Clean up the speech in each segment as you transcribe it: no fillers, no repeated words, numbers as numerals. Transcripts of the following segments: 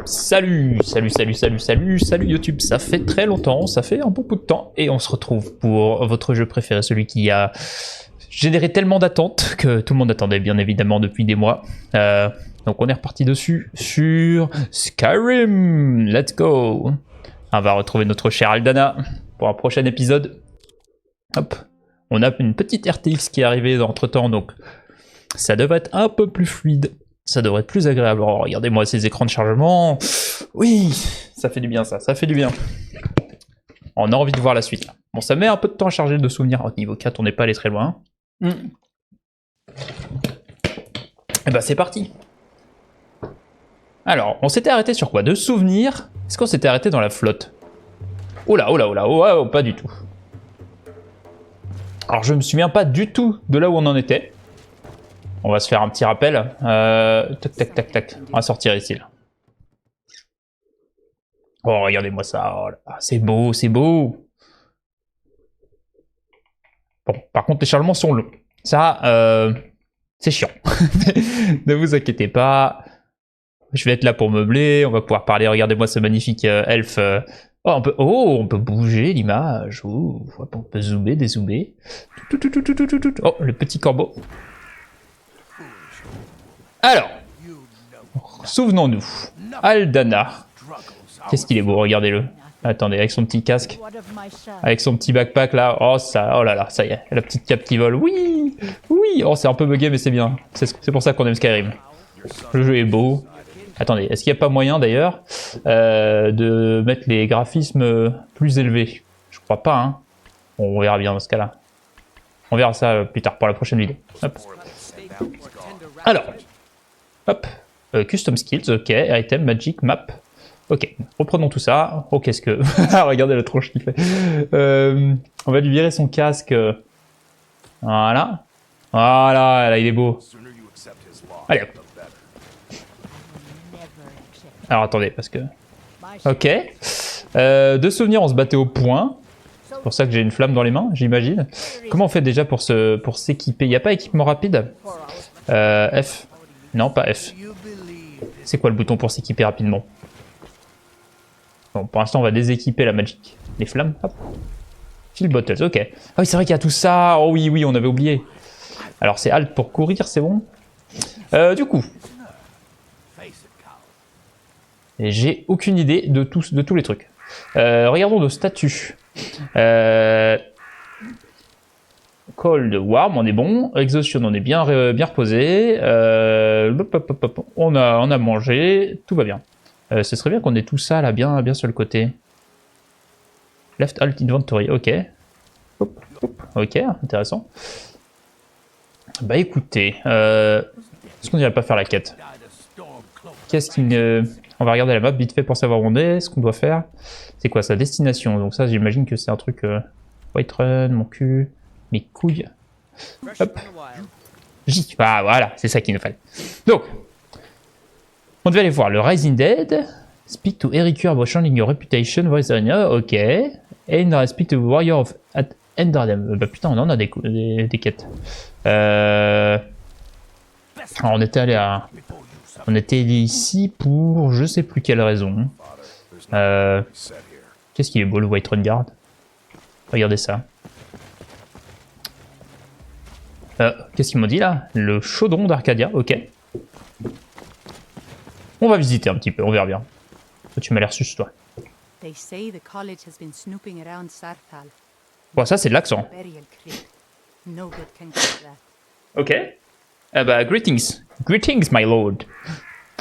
Salut YouTube, ça fait très longtemps, ça fait un bon bout de temps, et on se retrouve pour votre jeu préféré, celui qui a généré tellement d'attentes que tout le monde attendait bien évidemment depuis des mois. Donc on est reparti dessus sur Skyrim, let's go. On va retrouver notre chère Aldana pour un prochain épisode. Hop, on a une petite RTX qui est arrivée entre temps, donc ça devrait être un peu plus fluide. Ça devrait être plus agréable. Oh, regardez-moi ces écrans de chargement. Oui, ça fait du bien ça fait du bien. On a envie de voir la suite. Là. Bon, ça met un peu de temps à charger de souvenirs. Au niveau 4, on n'est pas allé très loin. Et bah c'est parti. Alors, on s'était arrêté sur quoi? De souvenirs? Est-ce qu'on s'était arrêté dans la flotte? Oh là, oh, pas du tout. Alors je me souviens pas du tout de là où on en était. On va se faire un petit rappel. Tac. On va sortir ici, là. Oh, regardez-moi ça. Oh, c'est beau, c'est beau. Bon, par contre, les chargements sont longs. Ça, c'est chiant. Ne vous inquiétez pas. Je vais être là pour meubler. On va pouvoir parler. Regardez-moi ce magnifique elfe. Oh, on peut bouger l'image. Oh, on peut zoomer, dézoomer. Oh, le petit corbeau. Alors, souvenons-nous, Aldana, qu'est-ce qu'il est beau, regardez-le. Attendez, avec son petit casque, avec son petit backpack là, oh là là, ça y est, la petite cape qui vole, oui, oh c'est un peu bugué mais c'est bien, c'est pour ça qu'on aime Skyrim. Le jeu est beau. Attendez, est-ce qu'il n'y a pas moyen d'ailleurs de mettre les graphismes plus élevés? Je crois pas, hein. Bon, on verra bien dans ce cas-là. On verra ça plus tard pour la prochaine vidéo. Hop. Alors. Hop, custom skills, ok, item, magic, map. Ok, reprenons tout ça. Oh, qu'est-ce que... Regardez la tronche qu'il fait. On va lui virer son casque. Voilà. Voilà, là, il est beau. Allez, hop. Alors, attendez, parce que... Ok. De souvenirs, on se battait au point. C'est pour ça que j'ai une flamme dans les mains, j'imagine. Comment on fait déjà pour s'équiper? Il n'y a pas équipement rapide? F. Non, pas F. C'est quoi le bouton pour s'équiper rapidement? Bon, pour l'instant, on va déséquiper la magic. Les flammes, hop. Fill bottles, ok. Ah oui, c'est vrai qu'il y a tout ça. Oh oui, on avait oublié. Alors, c'est Alt pour courir, c'est bon. Du coup. J'ai aucune idée de tous les trucs. Regardons nos statuts. Cold, warm, on est bon. Exhaustion, on est bien reposé. On a mangé, tout va bien. Ce serait bien qu'on ait tout ça là bien sur le côté. Left alt inventory, ok. Ok, intéressant. Bah écoutez, est-ce qu'on n'irait pas faire la quête? Qu'est-ce qu'il... On va regarder la map vite fait pour savoir où on est, ce qu'on doit faire. C'est quoi sa destination? Donc ça, j'imagine que c'est un truc... Whiterun, mon cul... Mes couilles. Hop. Ah, voilà, c'est ça qu'il nous fallait. Donc, on devait aller voir le Rising Dead. Speak to Eric about changing your reputation. Voice Arena, ok. And speak to Warrior of at Endardem. Bah putain, on en a des quêtes. Alors, on était allé à... On était ici pour je sais plus quelle raison. Qu'est-ce qu'il est beau le Whiterun Guard. Regardez ça. Qu'est-ce qu'ils m'ont dit là? Le chaudron d'Arcadia, ok. On va visiter un petit peu, on verra bien. Toi, tu m'as l'air sus, toi. Bon, ça c'est de l'accent. Ok. Bah, greetings. Greetings, my lord.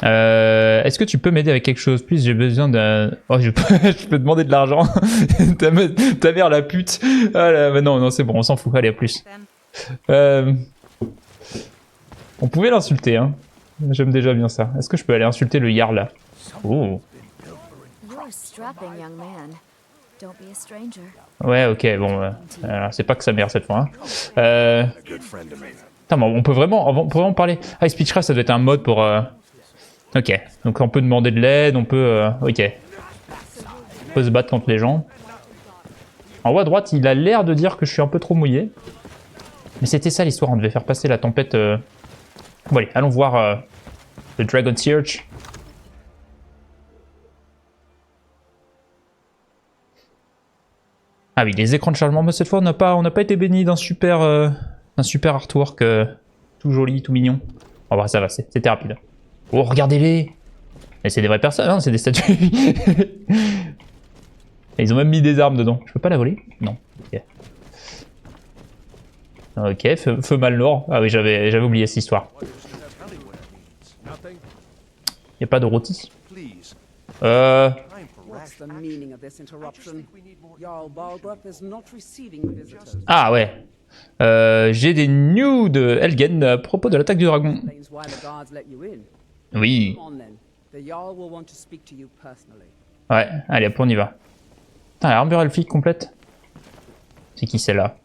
Est-ce que tu peux m'aider avec quelque chose? Plus j'ai besoin d'un... Oh, je peux demander de l'argent. ta mère la pute. Ah là, bah non, c'est bon, on s'en fout. Allez, à plus. On pouvait l'insulter, hein. J'aime déjà bien ça. Est-ce que je peux aller insulter le Jarl là? Oh. Ouais, ok, bon. C'est pas que sa mère cette fois. Hein. Putain, on peut vraiment parler. Ah, Speechcraft, ça doit être un mode pour. Ok, donc on peut demander de l'aide, on peut. Ok. On peut se battre contre les gens. En haut à droite, il a l'air de dire que je suis un peu trop mouillé. Mais c'était ça l'histoire, on devait faire passer la tempête. Bon allez, allons voir le Dragon Search. Ah oui, les écrans de chargement, mais cette fois on n'a pas été béni d'un super artwork tout joli, tout mignon. En vrai ça va, c'était rapide. Oh regardez-les. Et c'est des vraies personnes, hein, c'est des statues. Et ils ont même mis des armes dedans. Je peux pas la voler? Non. Ok. Ok, feu Malnor. Ah oui, j'avais oublié cette histoire. Y a pas de rôti. Ah ouais. J'ai des news de Helgen à propos de l'attaque du dragon. Oui. Ouais, allez hop, on y va. Putain, l'armure elfique complète. C'est qui celle-là?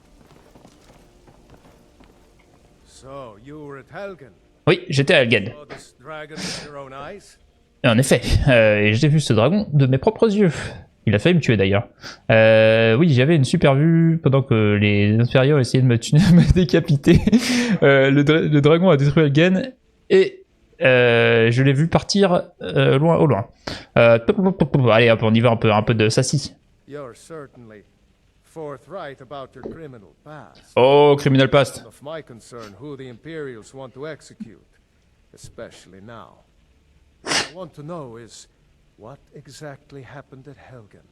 Oui, j'étais à Helgen. Et en effet, j'ai vu ce dragon de mes propres yeux. Il a failli me tuer d'ailleurs. Oui, j'avais une super vue pendant que les inférieurs essayaient de me décapiter. Le dragon a détruit Helgen et je l'ai vu partir loin au loin. Allez hop, on y va un peu de sassy. Oh, criminal past. Especially now. I want to know is what exactly happened at Helgen.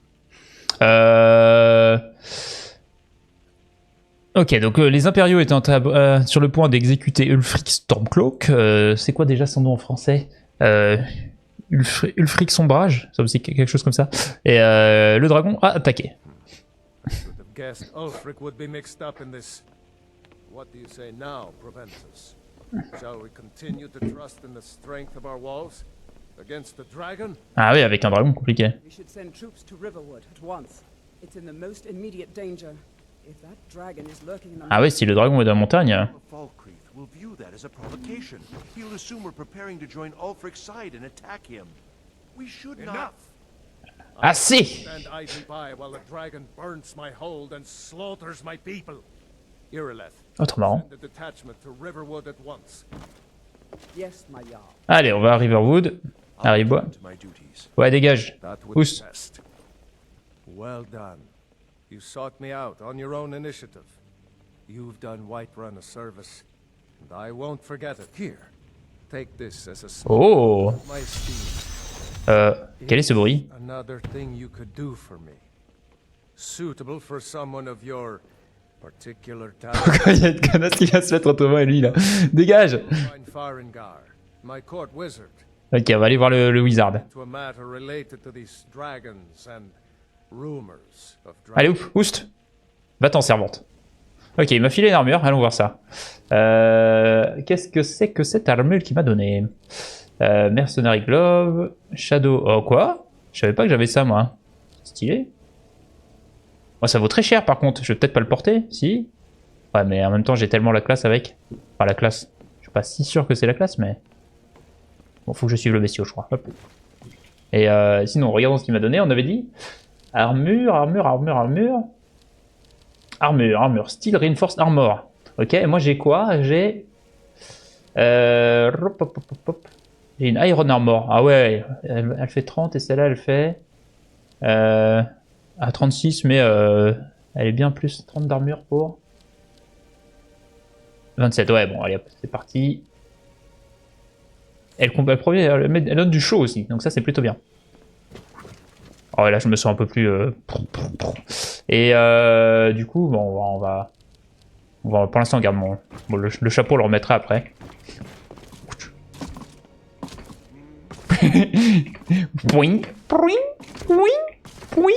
Ok, donc les impériaux étaient sur le point d'exécuter Ulfric Stormcloak. C'est quoi déjà son nom en français? Ulfric Sombrage, ça aussi quelque chose comme ça. Et le dragon a attaqué. I should have guessed Ulfric would be mixed up in this. What do you say now, Proventus? Shall we continue to trust in the strength of our walls against the dragon? Ah oui, avec un dragon compliqué. We should send troops to Riverwood at once. It's in the most immediate danger. If that dragon is lurking in the Ah oui, si le dragon est dans la montagne. Falkreath will view that as a provocation. He'll assume we're preparing to join Ulfric's side and attack him. We should not. Assez. Stand idly by while the dragon burns my hold and slaughters my people. Irileth, Oh, trop marrant. send a detachment to Riverwood at once. Yes, my Jarl. Allez, on va à Riverwood. À Ribois. To my duties. Ouais, dégage. That would Pousse. be best. Well done. You sought me out on your own initiative. You've done Whiterun a service, and I won't forget it. Here, take this as a small Oh. of my esteem. Quel est ce bruit? Another thing you could do for me. Suitable for someone of your particular talent. Il y a une connasse qui va se mettre entre moi et lui là. Dégage. Find Farengar, my court wizard, Ok, on va aller voir le wizard. to a matter related to these dragons and rumors of Allez, dragons. oust. Va-t'en, servante. Ok, il m'a filé une armure, allons voir ça. Qu'est-ce que c'est que cette armure qu'il m'a donné? Mercenary Glove, Shadow... Oh, quoi? Je savais pas que j'avais ça, moi. Stylé. Oh, ça vaut très cher, par contre. Je vais peut-être pas le porter, si? Ouais, mais en même temps, j'ai tellement la classe avec. Enfin, la classe. Je suis pas si sûr que c'est la classe, mais... Bon, faut que je suive le bestiau, je crois. Hop. Et sinon, regardons ce qu'il m'a donné. On avait dit... Armure. Steel Reinforced Armor. Ok, et moi j'ai quoi? J'ai... J'ai une Iron Armor. Ah ouais, elle fait 30 et celle-là elle fait... à 36, mais elle est bien plus 30 d'armure pour... 27, ouais, bon, allez hop, c'est parti. Elle donne du chaud aussi, donc ça c'est plutôt bien. Oh là je me sens un peu plus... Et du coup, bon, on va pour l'instant on garde mon... Bon, le chapeau on le remettra après. Pouing, pouing, pouing, pouing.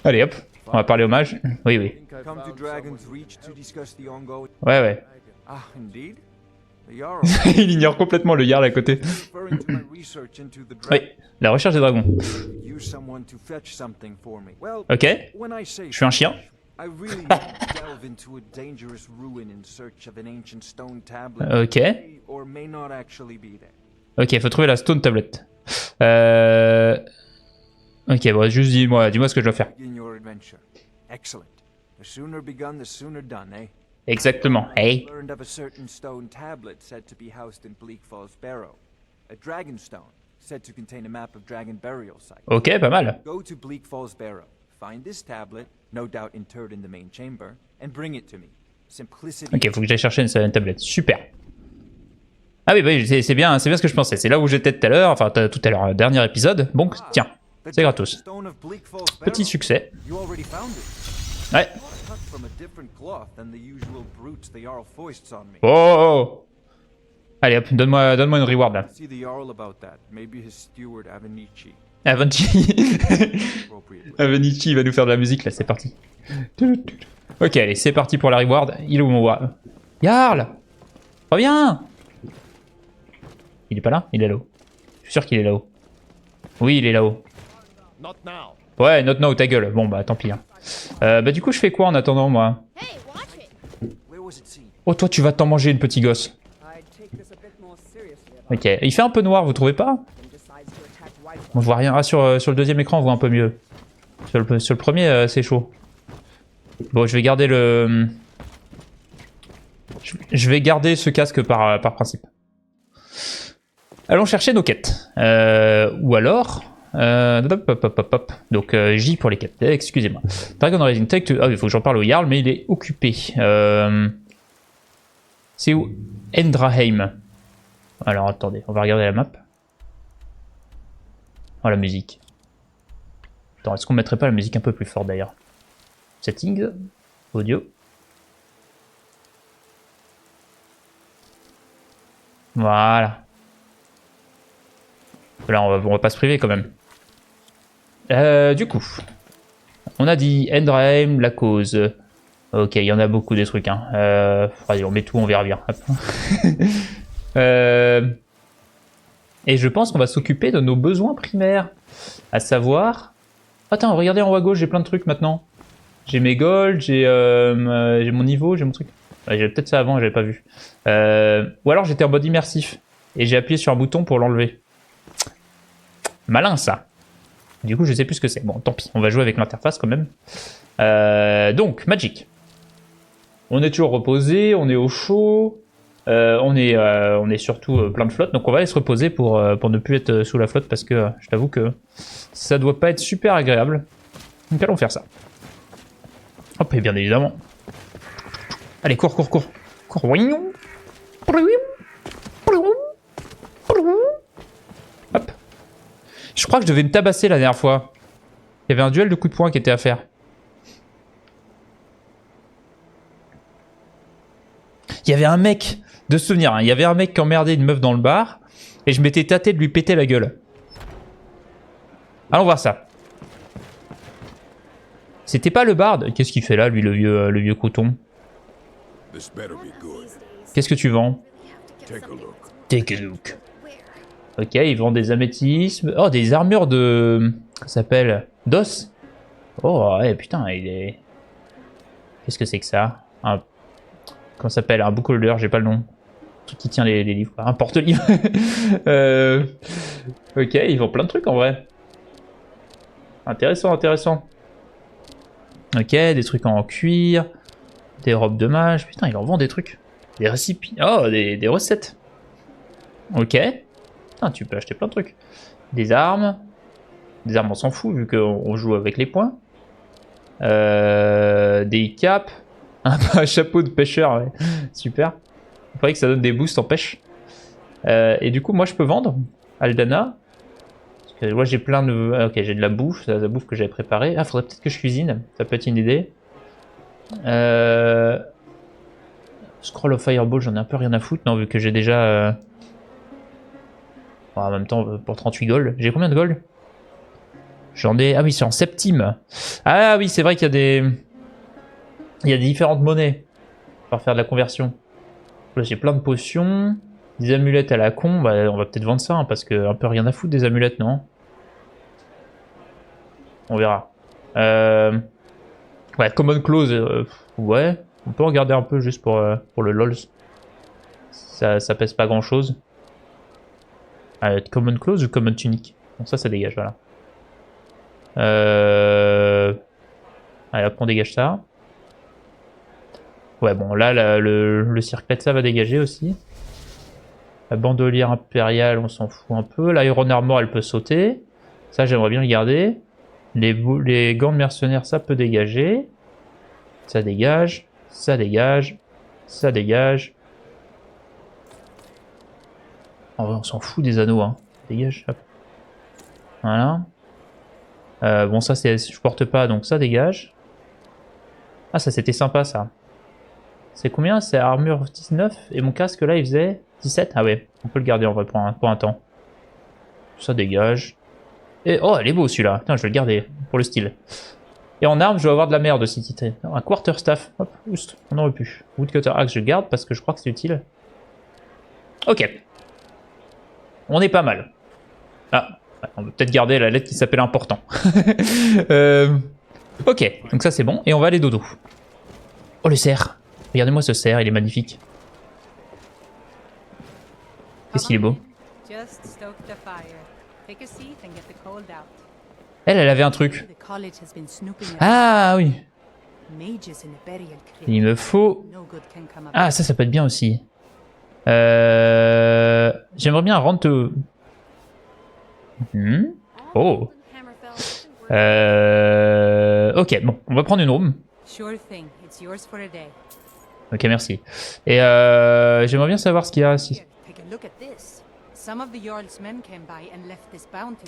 Allez hop, on va parler hommage. Oui, oui. Think I Come to found Dragon's someone who Reach to discuss the ongoing. Ouais, ouais. Ah, indeed. The Jarl Il ignore complètement le Jarl à côté. referring to my research into the Oui, dragon. la recherche des dragons. Use someone to fetch something for me. Well, Ok, when I say je suis un chien. I really need to delve into a dangerous ruin in search of an ancient stone tablet. Ok. May or may not actually be there. Ok, faut trouver la stone tablet. Ok, bon, juste dis-moi ce que je dois faire. Begin your adventure. Excellent. The sooner begun, the sooner done, eh? Exactement. Hey. Learned of a certain stone tablet said to be housed in Bleak Falls Barrow. A dragon stone said to contain a map of dragon burial sites. Ok, pas mal. Go to Bleak Falls Barrow. find this tablet, no doubt interred in the main chamber, and bring it to me. Simplicity. Ok, faut que j'aille chercher une tablette. Super. Ah oui, bah, c'est bien ce que je pensais. C'est là où j'étais tout à l'heure, enfin tout à l'heure, dernier épisode. Bon, tiens, c'est gratos. Stone of Bleak Falls Petit Barrow. succès. You already found it. Ouais. Cut from a different cloth than the usual brutes the Jarl foists on me. Oh. Allez hop, donne-moi une reward là. See the Jarl about that. Maybe his steward Avenici. Avenici. Appropriately. Avenici va nous faire de la musique là, c'est parti. Ok, allez, c'est parti pour la reward. Il est où mon roi? Jarl, reviens. Il est pas là? Il est là-haut. Je suis sûr qu'il est là-haut. Oui, il est là-haut. Not now. Ouais, not now, ta gueule. Bon, bah tant pis. Hein. Bah du coup, je fais quoi en attendant, moi? Hey, watch it. Where was it seen? Oh, toi, tu vas t'en manger une petit gosse. I'd take this a bit more seriously Ok, il fait un peu noir, vous trouvez pas? and decides to attack White. On voit rien. Ah, sur le deuxième écran, on voit un peu mieux. Sur le premier, c'est chaud. Bon, je vais garder le... Je vais garder ce casque par principe. Allons chercher nos quêtes. Ou alors... Donc J pour les quêtes. Excusez-moi. Dragon Rising Tech. Ah, il faut que j'en parle au Jarl, mais il est occupé. C'est où? Endraheim. Alors attendez, on va regarder la map. Oh, la musique. Attends, est-ce qu'on mettrait pas la musique un peu plus forte d'ailleurs? Settings, audio. Voilà. Là, on va pas se priver quand même. Du coup, on a dit Endraheim, la cause. Ok, il y en a beaucoup des trucs. Hein. Allez, on met tout, on verra bien. Et je pense qu'on va s'occuper de nos besoins primaires. À savoir... Attends, regardez en haut à gauche, j'ai plein de trucs maintenant. J'ai mes golds, j'ai mon niveau, j'ai mon truc. Ouais, j'avais peut-être ça avant, j'avais pas vu. Ou alors j'étais en mode immersif. Et j'ai appuyé sur un bouton pour l'enlever. Malin ça. Du coup, je sais plus ce que c'est. Bon, tant pis, on va jouer avec l'interface quand même. Donc, Magic. On est toujours reposé, on est au chaud. On est surtout plein de flotte. Donc on va aller se reposer pour ne plus être sous la flotte parce que je t'avoue que ça doit pas être super agréable. Donc allons faire ça. Hop, et bien évidemment. Allez, cours. Cours. Hop. Je crois que je devais me tabasser la dernière fois. Il y avait un duel de coups de poing qui était à faire. Il y avait un mec, de souvenir, hein, il y avait un mec qui emmerdait une meuf dans le bar et je m'étais tâté de lui péter la gueule. Allons voir ça. C'était pas le barde. Qu'est-ce qu'il fait là, lui, le vieux crouton? This better be good. Qu'est-ce que tu vends? Take a look. Take a look. Ok, il vend des améthysmes. Oh, des armures de... Ça s'appelle... d'os. Oh, ouais, putain, il est... Qu'est-ce que c'est que ça? Comment ça s'appelle? Un bookholder, j'ai pas le nom. Un truc qui tient les livres. Un porte-livre. Ok, ils vendent plein de trucs en vrai. Intéressant. Ok, des trucs en cuir. Des robes de mage. Putain, il en vend des trucs. Des récipients. Oh, des recettes. Ok. Putain, tu peux acheter plein de trucs. Des armes. Des armes, on s'en fout vu qu'on joue avec les points. Des capes. Un chapeau de pêcheur, ouais. Super. Il faudrait que ça donne des boosts en pêche. Et du coup, moi, je peux vendre Aldana. Parce que moi, j'ai plein de... Ok, j'ai de la bouffe. C'est la bouffe que j'avais préparée. Ah, faudrait peut-être que je cuisine. Ça peut être une idée. Scroll of Fireball, j'en ai un peu rien à foutre. Non, vu que j'ai déjà... Bon, en même temps, pour 38 gold. J'ai combien de gold? J'en ai... Ah oui, c'est en septime. Ah oui, c'est vrai qu'il y a des... Il y a des différentes monnaies pour faire de la conversion. Là, j'ai plein de potions. Des amulettes à la con. Bah, on va peut-être vendre ça, hein, parce que un peu rien à foutre des amulettes, non? On verra. Ouais, Common Clothes. Ouais, on peut en garder un peu juste pour le LOLs. Ça pèse pas grand-chose. Common Clothes ou Common Tunic? Bon, ça dégage, voilà. Allez, hop, on dégage ça. Ouais, bon, là, le circlet, ça va dégager aussi. La bandolière impériale, on s'en fout un peu. L'Iron Armor, elle peut sauter. Ça, j'aimerais bien le garder. Les gants de mercenaires, ça peut dégager. Ça dégage. Ça dégage. Ça dégage. En vrai, on s'en fout des anneaux. Hein. Dégage. Hop. Voilà. Bon, ça, je porte pas, donc ça dégage. Ah, ça, c'était sympa, ça. C'est combien? C'est armure 19 et mon casque, là, il faisait 17. Ah ouais, on peut le garder en vrai pour un temps. Ça dégage. Et oh, elle est beau celui-là. Tiens, je vais le garder pour le style. Et en arme, je vais avoir de la merde aussi. Un quarterstaff. Hop, oust, on aurait pu. Woodcutter axe, je le garde parce que je crois que c'est utile. Ok. On est pas mal. Ah, on va peut-être garder la lettre qui s'appelle important. Ok, donc ça c'est bon. Et on va aller dodo. Oh, le cerf. Regardez-moi ce cerf, il est magnifique. Qu'est-ce qu'il est beau. Elle avait un truc. Ah oui. Il me faut... Ah, ça peut être bien aussi. J'aimerais bien rendre... Oh. Ok, bon, on va prendre une room. Ok, merci. Et j'aimerais bien savoir ce qu'il y a ici.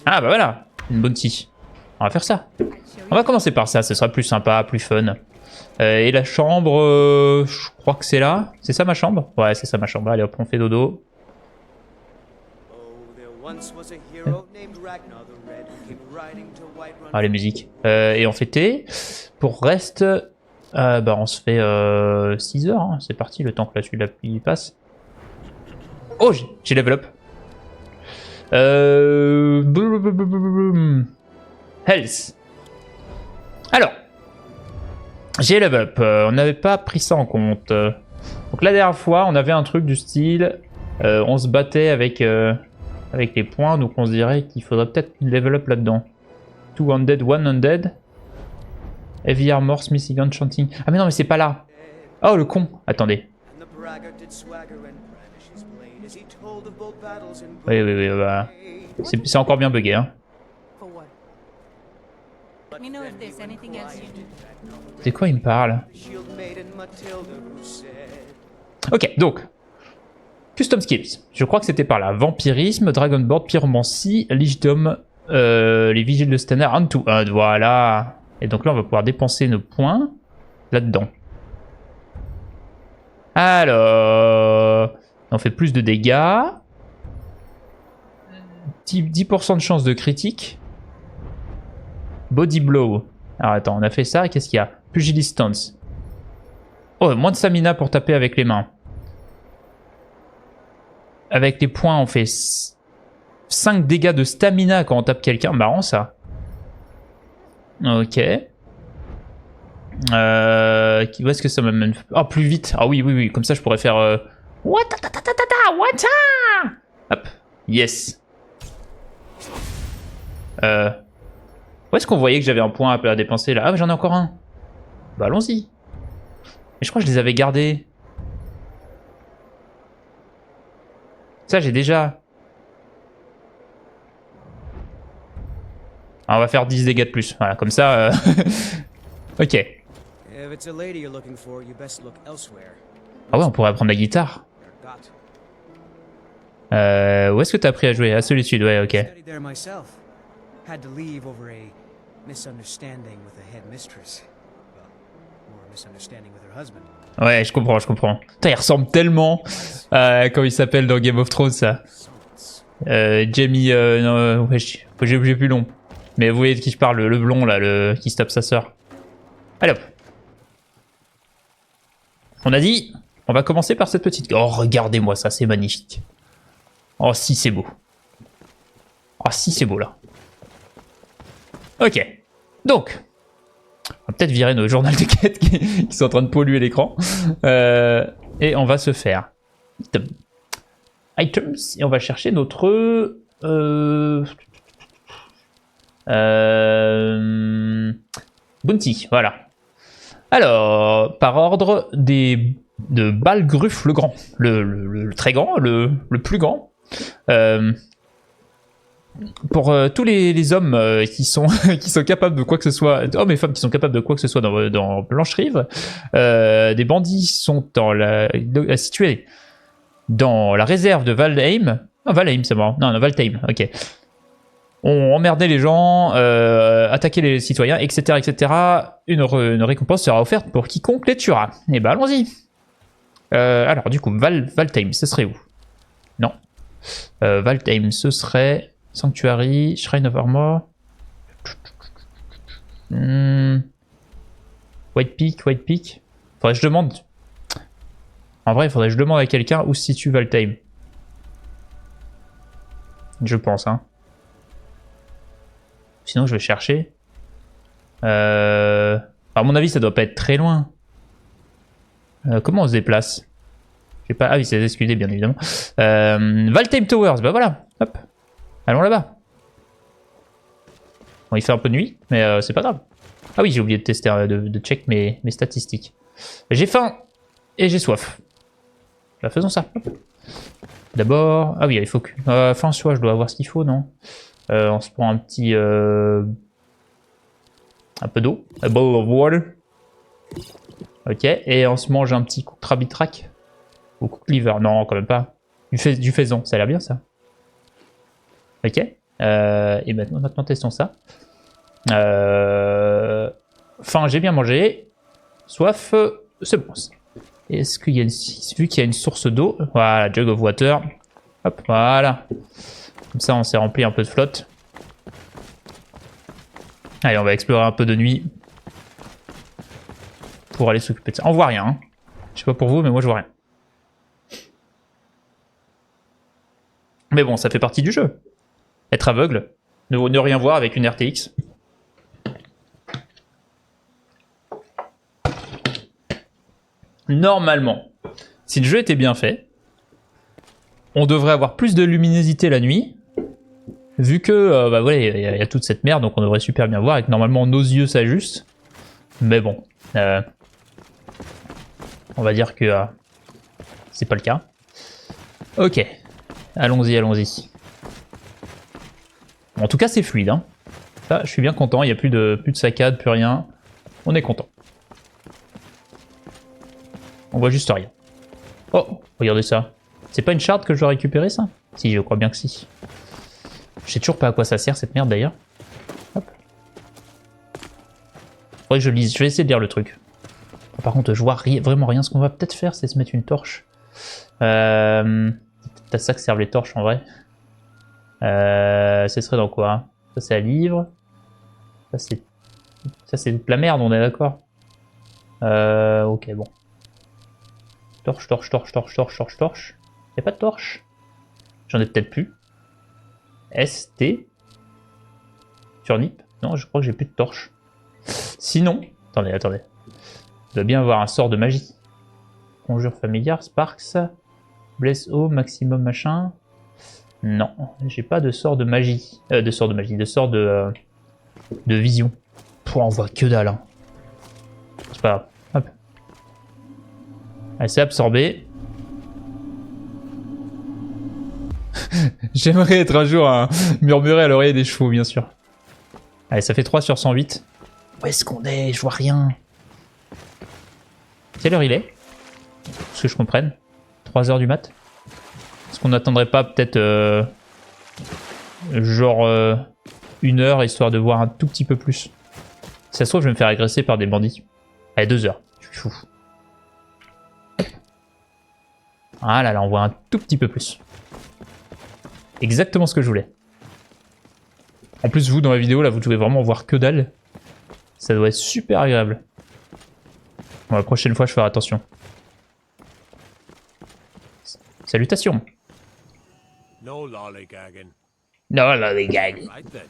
Ah bah voilà, une bounty. On va faire ça. On va commencer par ça, ce sera plus sympa, plus fun. Et la chambre, je crois que c'est là. C'est ça ma chambre? Ouais, c'est ça ma chambre. Allez hop, on fait dodo. Ah, les musiques. Et on fait T. Pour reste, bah on se fait 6 heures. Hein. C'est parti, le temps que la pluie passe. Oh, j'ai level up. Health. Alors, j'ai level up. On n'avait pas pris ça en compte. Donc la dernière fois, on avait un truc du style, on se battait avec les points, donc on se dirait qu'il faudrait peut-être level up là-dedans. 2 undead, 1 undead. Heavy armor, smithing, enchanting. Ah mais non, mais c'est pas là. Oh le con. Attendez. Oui, bah. C'est encore bien bugué, hein. C'est quoi il me parle? Ok, donc. Custom skills. Je crois que c'était par là. Vampirisme, Dragonboard, Pyromancie, Lichdom, les vigiles de Stanner, 1 to 1. Voilà. Et donc là, on va pouvoir dépenser nos points là-dedans. Alors, on fait plus de dégâts. 10% de chance de critique. Body blow. Alors attends, on a fait ça. Qu'est-ce qu'il y a? Pugilist stance. Oh, moins de stamina pour taper avec les mains. Avec les points, on fait 5 dégâts de stamina quand on tape quelqu'un. Marrant ça. Ok. Où est-ce que ça m'amène? Oh, plus vite. Ah oui. Comme ça, je pourrais faire... Hop. Yes. Où est-ce qu'on voyait que j'avais un point à dépenser là? Ah, j'en ai encore un. Bah, allons-y. Mais je crois que je les avais gardés. Ça, j'ai déjà. Ah, on va faire 10 dégâts de plus. Voilà, comme ça. Ok. Ah ouais, on pourrait apprendre la guitare. Où est-ce que t'as appris à jouer? À Solitude, ouais, ok. Ouais, je comprends. Putain, il ressemble tellement à... Comment il s'appelle dans Game of Thrones, ça? Jamie... non, ouais, j'ai plus le nom. Mais vous voyez de qui je parle, le blond, là, qui se tape sa sœur. Allez hop. On a dit, on va commencer par cette petite... Oh, regardez-moi ça, c'est magnifique. Oh, si, c'est beau. Oh, si, c'est beau, là. Ok. Donc... On va peut-être virer nos journaux de quête qui sont en train de polluer l'écran. Et on va se faire items. Et on va chercher notre bounty. Voilà. Alors, par ordre de Balgruf le Grand. Le très grand, le plus grand. pour tous les hommes qui sont qui sont capables de quoi que ce soit, hommes et femmes qui sont capables de quoi que ce soit dans Blancherive, des bandits sont situés dans la réserve de Valheim. Ah, Valheim, c'est marrant. Non, Valheim, ok. On emmerdait les gens, attaquait les citoyens, etc., etc. Une récompense sera offerte pour quiconque les tuera. Et ben allons-y. Alors du coup, Valheim, ce serait où? Non. Valheim, ce serait Sanctuary, Shrine of Armor. White Peak. Faudrait que je demande. En vrai, il faudrait que je demande à quelqu'un où se situe Valheim. Je pense, hein. Sinon, je vais chercher. À mon avis, ça doit pas être très loin. Comment on se déplace? J'ai pas... Ah oui, c'est SQD, bien évidemment. Valheim Towers, bah voilà. Hop. Allons là-bas. Bon, il fait un peu nuit, mais c'est pas grave. Ah oui, j'ai oublié de tester, de check mes statistiques. J'ai faim et j'ai soif. Bah, faisons ça. D'abord... Ah oui, il faut que... faim, soif, je dois avoir ce qu'il faut, non? On se prend un petit... un peu d'eau. A bowl of water. Ok, et on se mange un petit cooked rabbit rack. Ou cooked liver, non, quand même pas. Du faisan, ça a l'air bien, ça. Ok, et maintenant testons ça. Faim, j'ai bien mangé. Soif, c'est bon. Est-ce qu'il y a vu qu'il y a une source d'eau? Voilà, jug of water. Hop, voilà. Comme ça, on s'est rempli un peu de flotte. Allez, on va explorer un peu de nuit. Pour aller s'occuper de ça. On voit rien. Hein. Je sais pas pour vous, mais moi je vois rien. Mais bon, ça fait partie du jeu. Être aveugle. Ne rien voir avec une RTX. Normalement, si le jeu était bien fait, on devrait avoir plus de luminosité la nuit. Vu que, bah voilà, il y a toute cette merde, donc on devrait super bien voir et que normalement nos yeux s'ajustent. Mais bon, on va dire que c'est pas le cas. Ok, allons-y. En tout cas, c'est fluide. Hein. Ça, je suis bien content, il n'y a plus de saccades, plus rien. On est content. On voit juste rien. Oh, regardez ça. C'est pas une charte que je dois récupérer, ça? Si, je crois bien que si. Je sais toujours pas à quoi ça sert cette merde d'ailleurs. Hop. Faudrait que je lise. Je vais essayer de lire le truc. Par contre, je vois vraiment rien. Ce qu'on va peut-être faire, c'est se mettre une torche. C'est peut-être à ça que servent les torches en vrai. Ce serait dans quoi hein? Ça, c'est à livre. Ça, c'est la merde, on est d'accord. Ok, bon. Torche. Y'a pas de torche? J'en ai peut-être plus. ST. Turnip. Non, je crois que j'ai plus de torche. Sinon... Attendez. Il doit bien avoir un sort de magie. Conjure familière, Sparks. Bless O, maximum machin. Non, j'ai pas de sort de magie. De sort de vision. Pouah, on voit que dalle. Hein. C'est pas grave. Hop. Allez, c'est absorbé. J'aimerais être un jour à murmurer à l'oreille des chevaux, bien sûr. Allez, ça fait 3 sur 108. Où est-ce qu'on est? Je vois rien. Quelle heure il est? Parce que je comprenne. 3 heures du mat. Est-ce qu'on n'attendrait pas peut-être genre 1 heure histoire de voir un tout petit peu plus? Si ça se trouve, je vais me faire agresser par des bandits. Allez, 2 heures. Je suis fou. Ah là, on voit un tout petit peu plus. Exactement ce que je voulais. En plus, vous, dans la vidéo, là, vous devez vraiment voir que dalle. Ça doit être super agréable. Bon, la prochaine fois, je ferai attention. Salutations. No lollygagging. No lollygagging. Right then.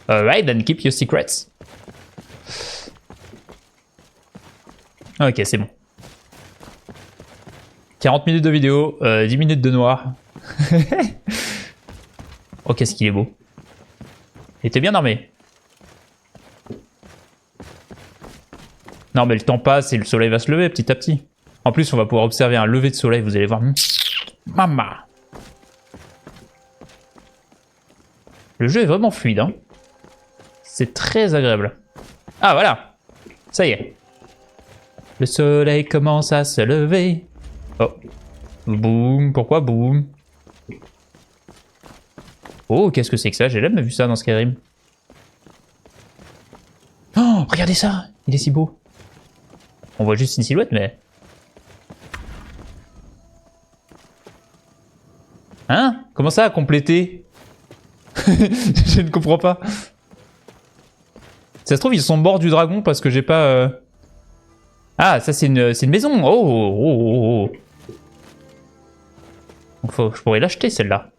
Alright, then keep your secrets. Ok, c'est bon. 40 minutes de vidéo, 10 minutes de noir. Oh, qu'est-ce qu'il est beau. Il était bien armé. Non, mais le temps passe et le soleil va se lever petit à petit. En plus, on va pouvoir observer un lever de soleil, vous allez voir. Mama. Le jeu est vraiment fluide, hein. C'est très agréable. Ah, voilà. Ça y est. Le soleil commence à se lever. Oh. Boum. Pourquoi boum? Oh, qu'est-ce que c'est que ça? J'ai jamais vu ça dans Skyrim. Oh, regardez ça. Il est si beau. On voit juste une silhouette, mais... Hein? Comment ça, compléter? Je ne comprends pas. Ça se trouve, ils sont morts du dragon parce que j'ai pas... Ah, ça, c'est une maison. Oh, oh, oh, oh. Donc, je pourrais l'acheter, celle-là.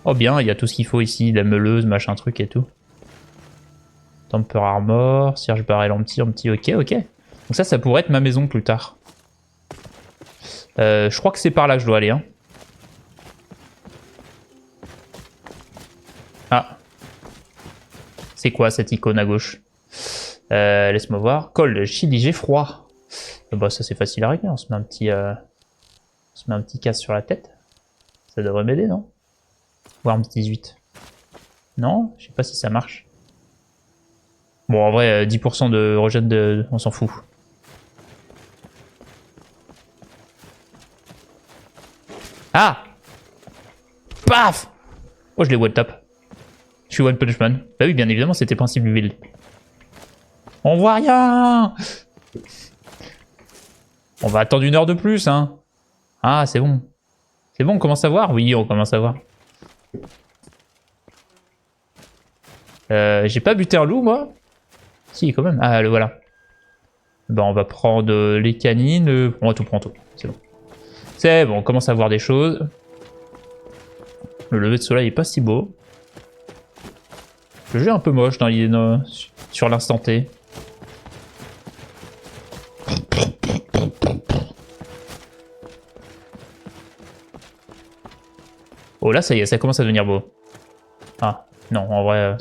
Oh, bien, il y a tout ce qu'il faut ici. La meuleuse, machin truc et tout. Temper Armor, Cierge Barrel en petit, ok, ok. Donc ça pourrait être ma maison plus tard. Je crois que c'est par là que je dois aller. Hein. Ah. C'est quoi cette icône à gauche? Laisse-moi voir. Cold, chili, j'ai froid. Bah ça c'est facile à régler. On se met un petit casque sur la tête. Ça devrait m'aider, non? Worms 18. Non? Je sais pas si ça marche. Bon, en vrai, 10% de rejet de... On s'en fout. Ah! Paf! Oh, je l'ai one-tap. Je suis One Punch Man. Bah oui, bien évidemment, c'était le principe du build. On voit rien! On va attendre 1 heure de plus, hein. Ah, c'est bon. C'est bon, on commence à voir? Oui, on commence à voir. J'ai pas buté un loup, moi? Si, quand même. Ah, le voilà. Bah, on va prendre les canines. On va tout prendre. C'est bon. C'est bon, on commence à voir des choses. Le lever de soleil est pas si beau. Le jeu est un peu moche sur l'instant T. Oh là, ça y est, ça commence à devenir beau. Ah, non, en vrai...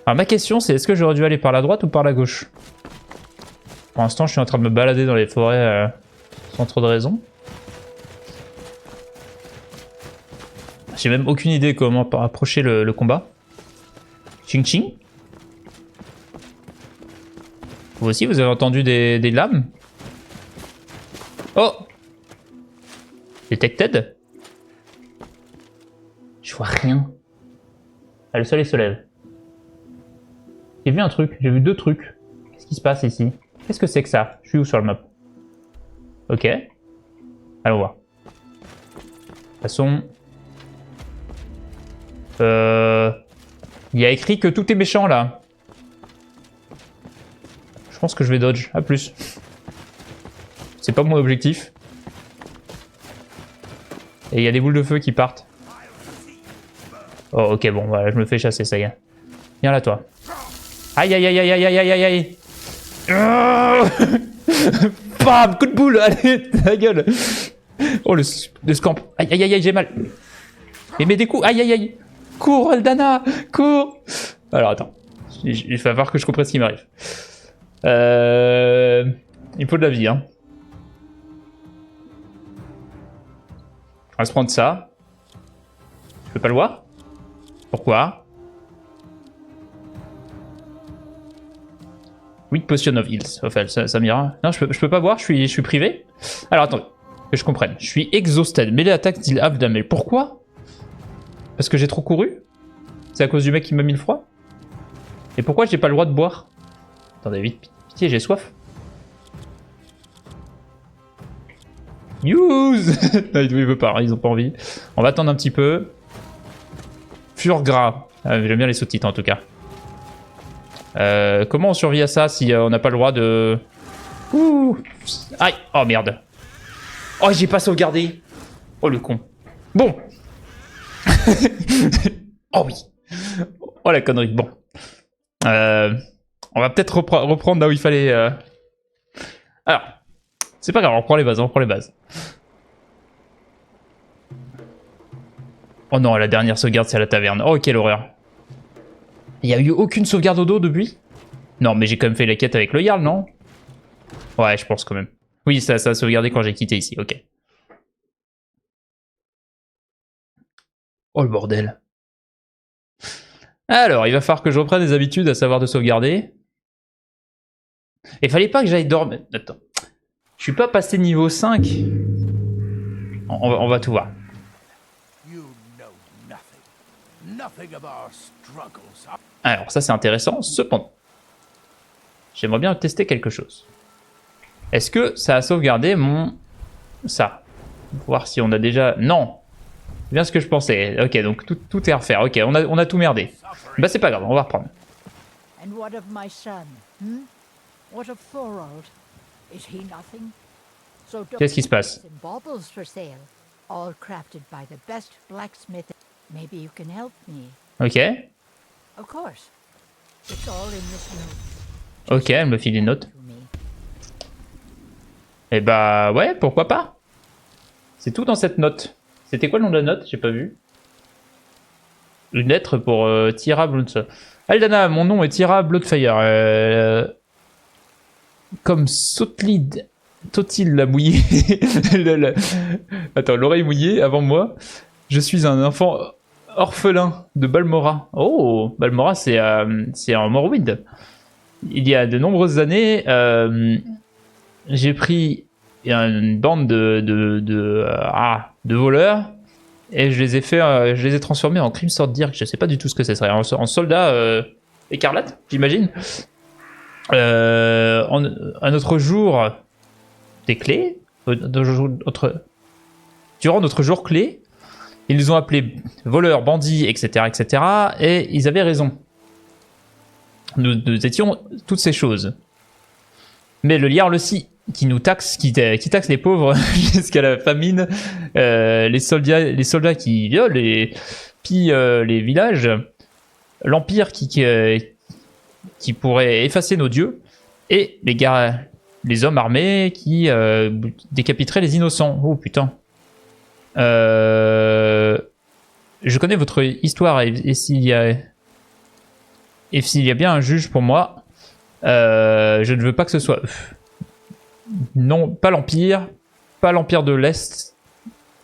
Alors ma question c'est, est-ce que j'aurais dû aller par la droite ou par la gauche? Pour l'instant, je suis en train de me balader dans les forêts sans trop de raison. J'ai même aucune idée comment approcher le combat. Ching ching. Vous aussi, vous avez entendu des lames? Oh! Detected? Je vois rien. Ah, le soleil se lève. J'ai vu un truc, j'ai vu 2 trucs. Qu'est-ce qui se passe ici? Qu'est-ce que c'est que ça? Je suis où sur le map? Ok. Allons voir. De toute façon... Il y a écrit que tout est méchant là. Je pense que je vais dodge. A plus. C'est pas mon objectif. Et il y a des boules de feu qui partent. Oh ok, bon, voilà, je me fais chasser, ça y est. Viens là, toi. Aïe, aïe, aïe, aïe, aïe, aïe, aïe, aïe. Bam, coup de boule, allez, la gueule. Oh, le scamp. Aïe, aïe, aïe, aïe, j'ai mal. Et mets des coups, aïe, aïe, aïe. Cours, Eldana, cours. Alors, attends. Il va falloir que je comprenne ce qui m'arrive. Il faut de la vie, hein. On va se prendre ça. Je peux pas le voir? Pourquoi? Weak Potion of Heals. Enfin, ça m'ira. Non, je peux pas voir, je suis privé. Alors, attendez. Que je comprenne. Je suis exhausted. Melee attack deal half damage. Pourquoi? Parce que j'ai trop couru? C'est à cause du mec qui m'a mis le froid? Et pourquoi j'ai pas le droit de boire? Attendez, vite, pitié, j'ai soif. Use. Il veut pas, ils ont pas envie. On va attendre un petit peu. Fur gras. J'aime bien les sous-titres en tout cas. Comment on survit à ça si on n'a pas le droit de... Ouh. Aïe. Oh merde. Oh, j'ai pas sauvegardé. Oh le con. Bon. Oh oui. Oh la connerie. Bon. On va peut-être reprendre là où il fallait... Alors. C'est pas grave, on reprend les bases, Oh non, la dernière sauvegarde, c'est à la taverne. Oh, quelle horreur. Il y a eu aucune sauvegarde au dos depuis? Non, mais j'ai quand même fait la quête avec le Jarl, non? Ouais, je pense quand même. Oui, ça a sauvegardé quand j'ai quitté ici, ok. Oh le bordel. Alors, il va falloir que je reprenne des habitudes, à savoir de sauvegarder. Et fallait pas que j'aille dormir. Attends. Je suis pas passé niveau 5. On va tout voir. You know nothing. Nothing of our struggles. Alors, ça c'est intéressant. Cependant, j'aimerais bien tester quelque chose. Est-ce que ça a sauvegardé mon... ça? Voir si on a déjà... Non. C'est bien ce que je pensais. Ok, donc tout est à refaire. Ok, on a tout merdé. Bah c'est pas grave, on va reprendre. And what of my son? Hmm? What of Thorold? Is he nothing? So Qu'est-ce qui se passe? and baubles for sale, all crafted by the best blacksmith. Maybe you can help me. Ok. Of course. It's all in this note. Ok, elle me file une note. To me. Et bah ouais, pourquoi pas? C'est tout dans cette note. C'était quoi le nom de la note? J'ai pas vu. Une lettre pour Tira Bloodfire. Aldana, mon nom est Tira Bloodfire. Comme Sotlid... Totil l'a mouillé. Attends, l'oreille mouillée avant moi. Je suis un enfant orphelin de Balmora. Oh, Balmora, c'est en Morrowind. Il y a de nombreuses années, j'ai pris une bande de voleurs et je les ai transformés en Crimson Dirk. Je sais pas du tout ce que ce serait. En soldats écarlates, j'imagine. Un autre jour des clés. Durant notre jour clé, ils nous ont appelés voleurs, bandits, etc., etc. Et ils avaient raison. Nous étions toutes ces choses. Mais le Jarl aussi, qui nous taxe, qui taxe les pauvres jusqu'à la famine, les soldats qui violent et pillent les villages, l'Empire qui pourrait effacer nos dieux, et les hommes armés qui décapiteraient les innocents. Oh putain. Je connais votre histoire et s'il y a bien un juge pour moi, je ne veux pas que ce soit... Non, pas l'Empire de l'Est,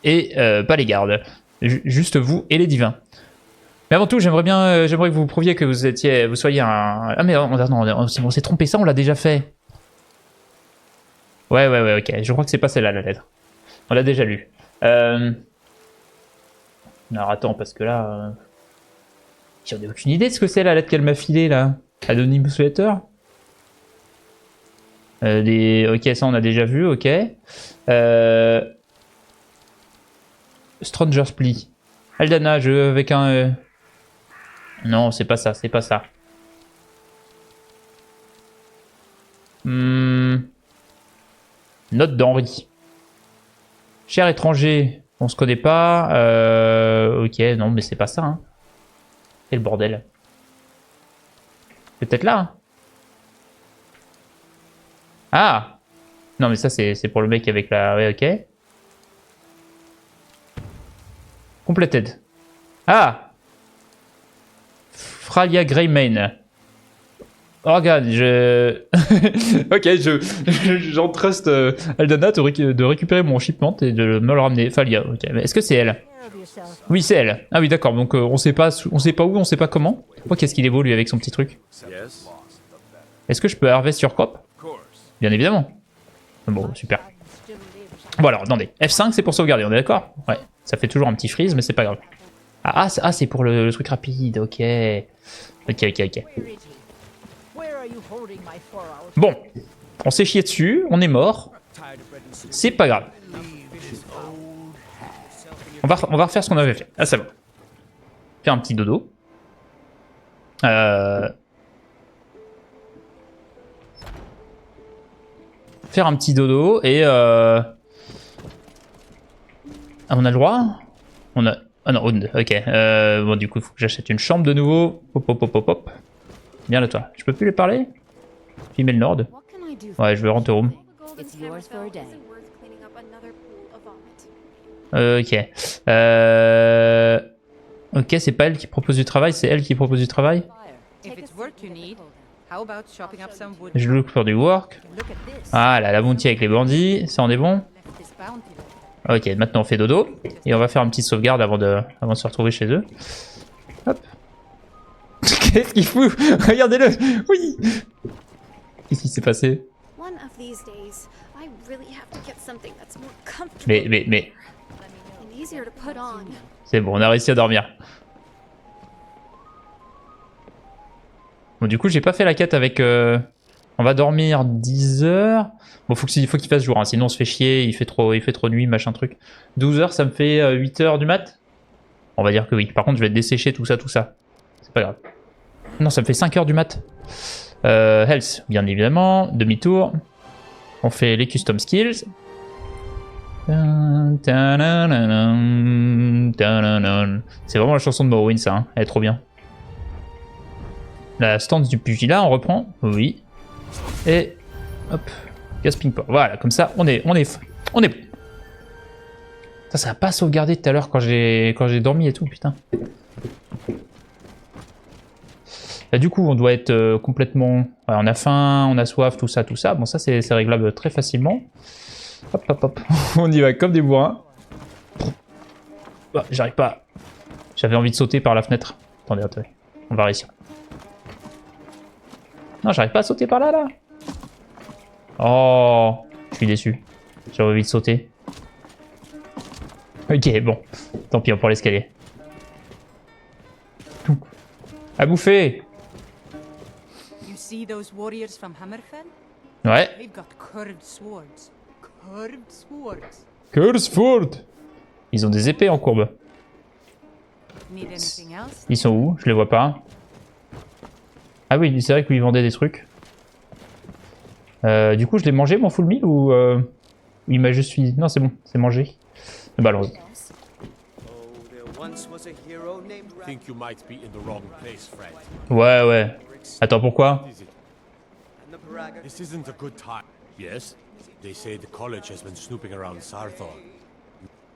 et pas les gardes. Juste vous et les divins. Mais avant tout, j'aimerais que vous prouviez que vous soyez un... Ah mais non, on s'est trompé, ça on l'a déjà fait. Ouais, ok. Je crois que c'est pas celle-là la lettre. On l'a déjà lu. Alors attends, parce que là... J'en ai aucune idée de ce que c'est la lettre qu'elle m'a filée là. Anonymous Letter. Ok, ça on a déjà vu, ok. Stranger's Plea. Aldana, avec un... Non, c'est pas ça, c'est pas ça. Note d'Henri. Cher étranger, on se connaît pas. Ok, non, mais c'est pas ça. Hein. Quel bordel. Peut-être là. Hein. Ah! Non, mais ça, c'est pour le mec avec la... Ouais, ok. Completed. Ah! Fralia Greymane. Oh, regarde, ok, j'entrust Aldana de récupérer mon shipment et de me le ramener. Falia, ok. Mais est-ce que c'est elle? Oui, c'est elle. Ah oui, d'accord. Donc on sait pas où, on sait pas comment. Oh, qu'est-ce qu'il évolue avec son petit truc? Est-ce que je peux harvest sur crop? Bien évidemment. Bon, super. Bon alors, attendez. F5, c'est pour sauvegarder, on est d'accord? Ouais. Ça fait toujours un petit freeze, mais c'est pas grave. Ah, c'est pour le truc rapide. Ok. Ok. Bon. On s'est chié dessus. On est mort. C'est pas grave. On va refaire ce qu'on avait fait. Ah, ça va. Faire un petit dodo. Faire un petit dodo et... Ah, on a le droit? On a... Ah non, ok. Bon, du coup, il faut que j'achète une chambre de nouveau. Hop. Viens là, toi. Je peux plus les parler? Female Nord. Ouais, je veux rentrer room. Ok. Ok, c'est pas elle qui propose du travail, c'est elle qui propose du travail. Je look pour du work. Ah là, la bounty avec les bandits, ça on est bon. Ok, maintenant on fait dodo. Et on va faire une petite sauvegarde avant de se retrouver chez eux. Hop. Qu'est-ce qu'il fout? Regardez-le. Oui. Qu'est-ce qui s'est passé? One of these days, I really have to get something that's more comfortable Mais... and easier to put on. C'est bon, on a réussi à dormir. Bon, du coup, j'ai pas fait la quête avec... On va dormir 10 heures. Bon, faut qu'il fasse jour, hein, sinon on se fait chier, il fait trop nuit, machin truc. 12 heures, ça me fait 8 heures du mat? On va dire que oui. Par contre, je vais dessécher tout ça. C'est pas grave. Non, ça me fait 5 heures du mat. Health, bien évidemment. Demi-tour. On fait les custom skills. C'est vraiment la chanson de Morrowind, ça. Hein. Elle est trop bien. La stance du pugilat, on reprend. Oui. Et hop. Gasping pas. Voilà, comme ça, on est bon. Ça a pas sauvegardé tout à l'heure quand j'ai dormi et tout, putain. Là, du coup, on doit être complètement... Ouais, on a faim, on a soif, tout ça. Bon, ça, c'est réglable très facilement. Hop, hop, hop. On y va comme des bourrins. Bah, j'arrive pas. J'avais envie de sauter par la fenêtre. Attendez. On va réussir. Non, j'arrive pas à sauter par là. Oh, je suis déçu. J'avais envie de sauter. Ok, bon. Tant pis, on prend l'escalier. À bouffer. You see those warriors from Hammerfell? Ouais. They've got curved swords. Curved swords. Curseford. Ils ont des épées en courbe. Need anything else? Ils sont où? Je les vois pas. Ah oui, c'est vrai qu'ils vendaient des trucs. Du coup, je l'ai mangé mon full meal ou il m'a juste fini? Non, c'est bon, c'est mangé. Bah allons-y. Think you might be in the wrong place, Fred. Ouais. Attends, pourquoi? Is it? This isn't a good time. Yes? They say the college has been snooping around Sarthor.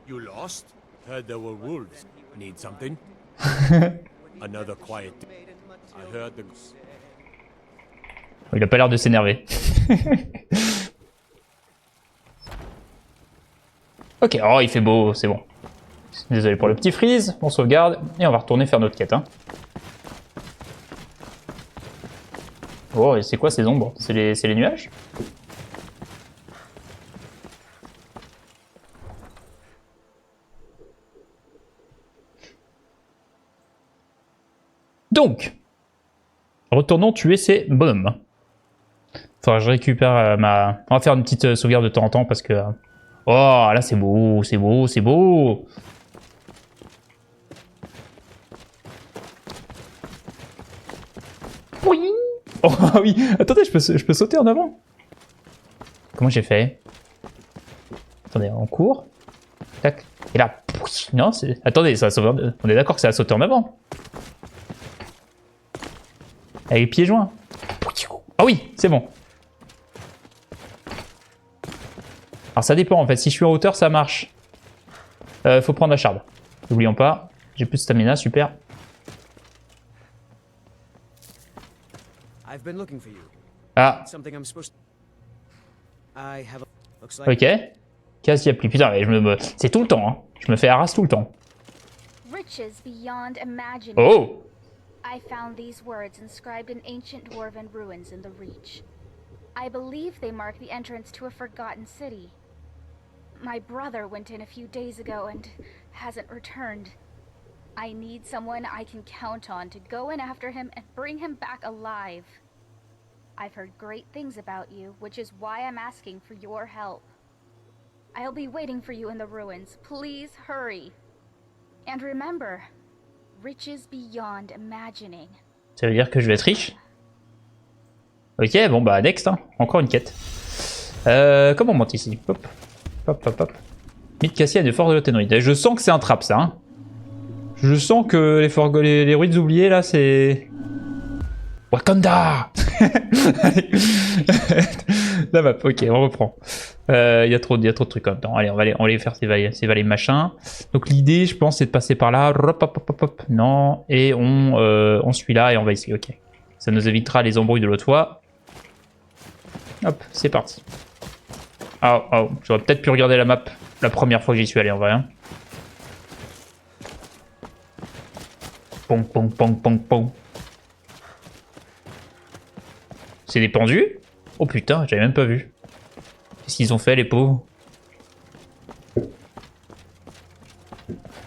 You lost? Heard there were wolves. Need something? Another quiet. I heard the... Il a pas l'air de s'énerver. Ok, oh il fait beau, c'est bon. Désolé pour le petit freeze, on sauvegarde et on va retourner faire notre quête. Hein. Oh, et c'est quoi ces ombres? C'est les nuages? Donc, retournons tuer ces bonhommes. Faudra que je récupère ma... On va faire une petite sauvegarde de temps en temps parce que... Oh, là c'est beau. Oui. Oh oui, attendez, je peux sauter en avant. Comment j'ai fait? Attendez, on court. Tac. Et là... Non, c'est... Attendez, ça sauvegarde... On est d'accord que ça a sauté en avant. Avec les pieds joints. Ah oui, c'est bon. Alors ça dépend en fait, si je suis en hauteur ça marche. Faut prendre la charde. N'oublions pas, j'ai plus de stamina, super. Ah. Ok. Qu'est-ce qu'il y a plus? Putain, mais c'est tout le temps, hein. Je me fais harasse tout le temps. Oh! I found these words inscribed in ancient dwarven ruins in the Reach. I believe they mark the entrance to a forgotten city. My brother went in a few days ago and hasn't returned. I need someone I can count on to go in after him and bring him back alive. I've heard great things about you, which is why I'm asking for your help. I'll be waiting for you in the ruins. Please hurry. And remember, riches beyond imagining. Ça veut dire que je vais être riche? Ok, bon bah next, hein. Encore une quête. Comment on monte ici? Hop. Mythe Cassia de Fort de l'Auténoïde. Je sens que c'est un trap ça. Hein. Je sens que les ruines oubliées là c'est... Wakanda. La map, ok, on reprend. Il y a trop de trucs en même temps. Allez, on va aller faire ces vallées machin. Donc l'idée, je pense, c'est de passer par là. Hop. Non, et on suit là et on va ici. Ok. Ça nous évitera les embrouilles de l'autre fois. Hop, c'est parti. Oh, j'aurais peut-être pu regarder la map la première fois que j'y suis allé en vrai. Hein. Pong, pong, pong, pong, pong. C'est des pendus? Oh putain, j'avais même pas vu. Qu'est-ce qu'ils ont fait, les pauvres?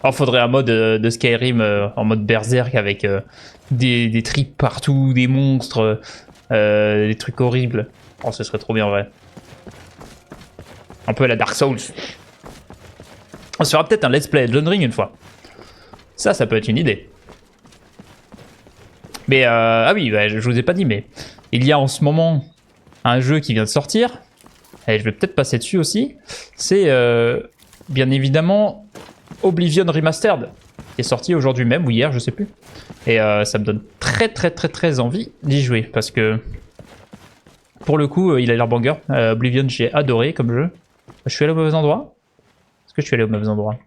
Alors, faudrait un mode de Skyrim en mode berserk avec des tripes partout, des monstres, des trucs horribles. Oh, ce serait trop bien en vrai. Un peu à la Dark Souls. On se fera peut-être un let's play Elden Ring une fois. Ça peut être une idée. Mais ah oui, bah, je vous ai pas dit, mais il y a en ce moment un jeu qui vient de sortir. Et je vais peut-être passer dessus aussi. C'est bien évidemment Oblivion Remastered, qui est sorti aujourd'hui même, ou hier, je sais plus. Et ça me donne très envie d'y jouer, parce que pour le coup, il a l'air banger. Oblivion, j'ai adoré comme jeu. Je suis allé au mauvais endroit? Est-ce que je suis allé au mauvais endroit?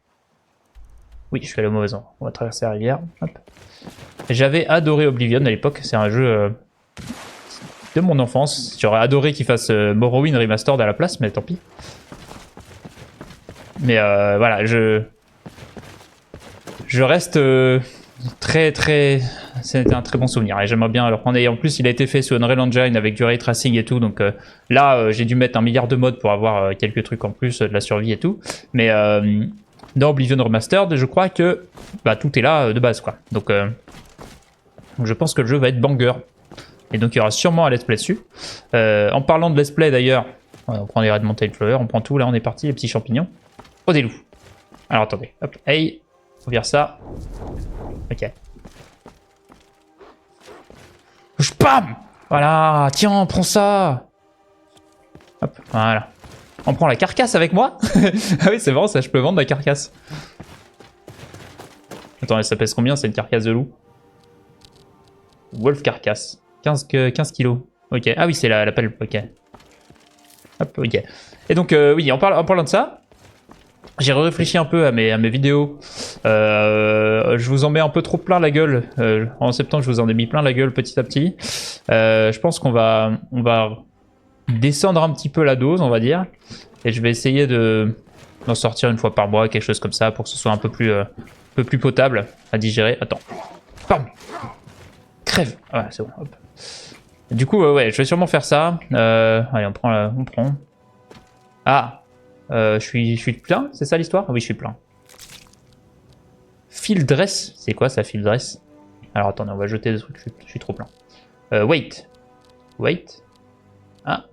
Oui, je suis allé au mauvais endroit. On va traverser la rivière. J'avais adoré Oblivion à l'époque, c'est un jeu de mon enfance. J'aurais adoré qu'il fasse Morrowind Remastered à la place, mais tant pis. Mais voilà, je reste très... C'était un très bon souvenir et j'aimerais bien le reprendre. Et en plus, il a été fait sur Unreal Engine avec du ray tracing et tout. Donc là, j'ai dû mettre 1 milliard de modes pour avoir quelques trucs en plus, de la survie et tout. Mais dans Oblivion Remastered, je crois que bah, tout est là de base, quoi. Donc je pense que le jeu va être banger. Et donc il y aura sûrement un let's play dessus. En parlant de let's play d'ailleurs, on prend les Red Mountain Flower, on prend tout. Là, on est parti, les petits champignons. Oh, des loups. Alors attendez, hop, hey, on vire ça. Ok. Bam! Voilà, tiens, prends ça. Hop, voilà. On prend la carcasse avec moi. Ah oui, c'est vrai, ça, je peux vendre la carcasse. Attends, ça pèse combien? C'est une carcasse de loup. Wolf carcasse. 15 kilos. Ok, ah oui, c'est la pelle, ok. Hop, ok. Et donc, oui, en parlant de ça, j'ai réfléchi un peu à mes vidéos. Je vous en mets un peu trop plein la gueule. En septembre, je vous en ai mis plein la gueule petit à petit. Je pense qu'on va descendre un petit peu la dose, on va dire. Et je vais essayer d'en sortir une fois par mois, quelque chose comme ça, pour que ce soit un peu plus potable à digérer. Attends. Bam! Crève! Ouais, c'est bon. Hop. Du coup, ouais, je vais sûrement faire ça. Allez, on prend. Ah! Je suis plein, c'est ça l'histoire? Oui, je suis plein. Field dress, c'est quoi ça, field dress? Alors attendez, on va jeter des trucs, je suis trop plein. Wait. Ah